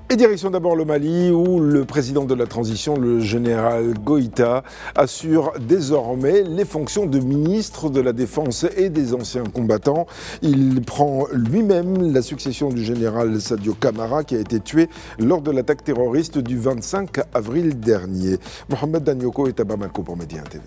Et direction d'abord le Mali où le président de la transition, le général Goïta, assure désormais les fonctions de ministre de la Défense et des anciens combattants. Il prend lui-même la succession du général Sadio Camara qui a été tué lors de l'attaque terroriste du 25 avril dernier. Mohamed Danyoko est à Bamako pour Média TV.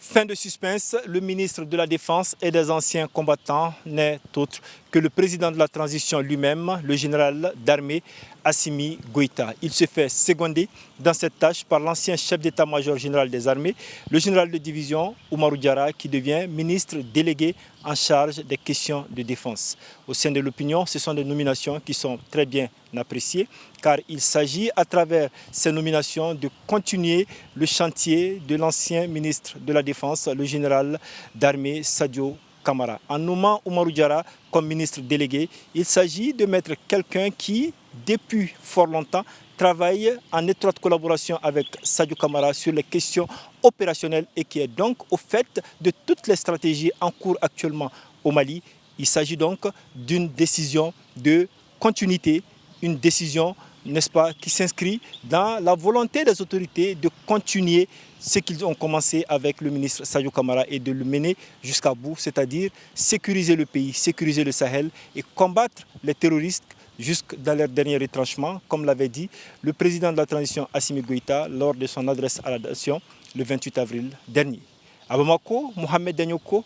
Fin de suspense, le ministre de la Défense et des anciens combattants n'est autre que le président de la transition lui-même, le général d'armée Assimi Goïta. Il se fait seconder dans cette tâche par l'ancien chef d'état-major général des armées, le général de division Oumarou Diarra, qui devient ministre délégué en charge des questions de défense. Au sein de l'opinion, ce sont des nominations qui sont très bien appréciées, car il s'agit à travers ces nominations de continuer le chantier de l'ancien ministre de la Défense, le général d'armée Sadio Camara. En nommant Oumarou Diarra comme ministre délégué, il s'agit de mettre quelqu'un qui, depuis fort longtemps, travaille en étroite collaboration avec Sadio Camara sur les questions opérationnelles et qui est donc au fait de toutes les stratégies en cours actuellement au Mali. Il s'agit donc d'une décision de continuité, une décision, n'est-ce pas, qui s'inscrit dans la volonté des autorités de continuer ce qu'ils ont commencé avec le ministre Sadio Camara et de le mener jusqu'à bout, c'est-à-dire sécuriser le pays, sécuriser le Sahel et combattre les terroristes jusque dans leur dernier retranchement, comme l'avait dit le président de la transition Assimi Goïta lors de son adresse à la nation le 28 avril dernier. À Bamako, Mohamed Danyoko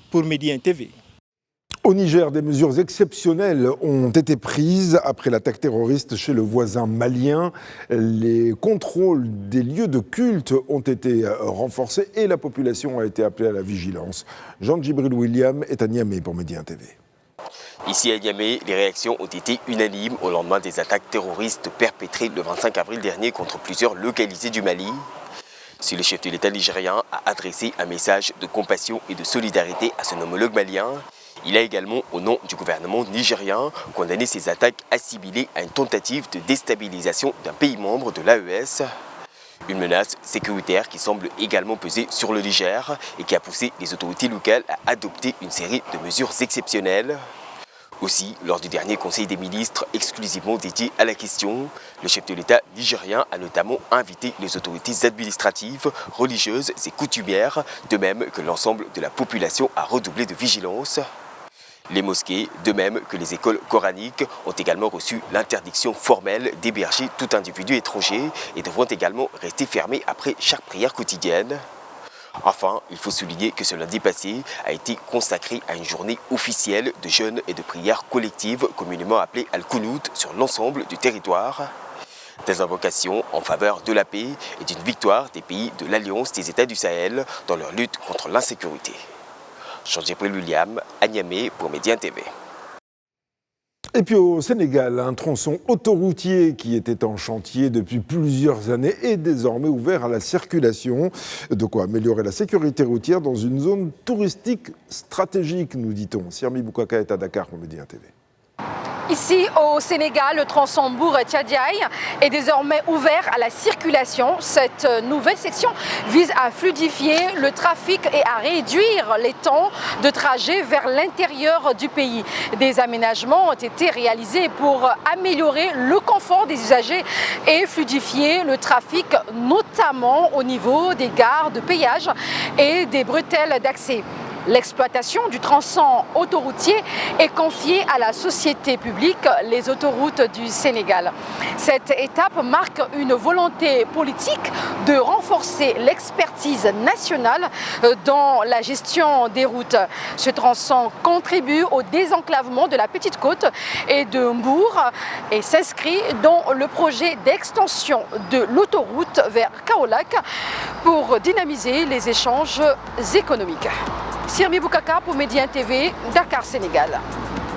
pour Média TV. Au Niger, des mesures exceptionnelles ont été prises après l'attaque terroriste chez le voisin malien. Les contrôles des lieux de culte ont été renforcés et la population a été appelée à la vigilance. Jean-Djibril William est à Niamey pour Média TV. Ici à Niamey, les réactions ont été unanimes au lendemain des attaques terroristes perpétrées le 25 avril dernier contre plusieurs localités du Mali. Si le chef de l'État nigérien a adressé un message de compassion et de solidarité à son homologue malien, il a également, au nom du gouvernement nigérien, condamné ces attaques assimilées à une tentative de déstabilisation d'un pays membre de l'AES. Une menace sécuritaire qui semble également peser sur le Niger et qui a poussé les autorités locales à adopter une série de mesures exceptionnelles. Aussi, lors du dernier Conseil des ministres exclusivement dédié à la question, le chef de l'État nigérien a notamment invité les autorités administratives, religieuses et coutumières, de même que l'ensemble de la population à redoubler de vigilance. Les mosquées, de même que les écoles coraniques, ont également reçu l'interdiction formelle d'héberger tout individu étranger et devront également rester fermées après chaque prière quotidienne. Enfin, il faut souligner que ce lundi passé a été consacré à une journée officielle de jeûne et de prières collectives communément appelée Al-Qunut sur l'ensemble du territoire. Des invocations en faveur de la paix et d'une victoire des pays de l'Alliance des États du Sahel dans leur lutte contre l'insécurité. Jean-Djibril William, à Niamey pour Média TV. Et puis au Sénégal, un tronçon autoroutier qui était en chantier depuis plusieurs années est désormais ouvert à la circulation. De quoi améliorer la sécurité routière dans une zone touristique stratégique, nous dit-on. Sirmi Boukaka est à Dakar pour Média TV. Ici au Sénégal, le tronçon Mbour-Tchadiaï est désormais ouvert à la circulation. Cette nouvelle section vise à fluidifier le trafic et à réduire les temps de trajet vers l'intérieur du pays. Des aménagements ont été réalisés pour améliorer le confort des usagers et fluidifier le trafic, notamment au niveau des gares de péage et des bretelles d'accès. L'exploitation du tronçon autoroutier est confiée à la société publique Les Autoroutes du Sénégal. Cette étape marque une volonté politique de renforcer l'expertise nationale dans la gestion des routes. Ce tronçon contribue au désenclavement de la Petite Côte et de Mbour et s'inscrit dans le projet d'extension de l'autoroute vers Kaolack pour dynamiser les échanges économiques. Sirmi Boukaka pour Média TV, Dakar, Sénégal.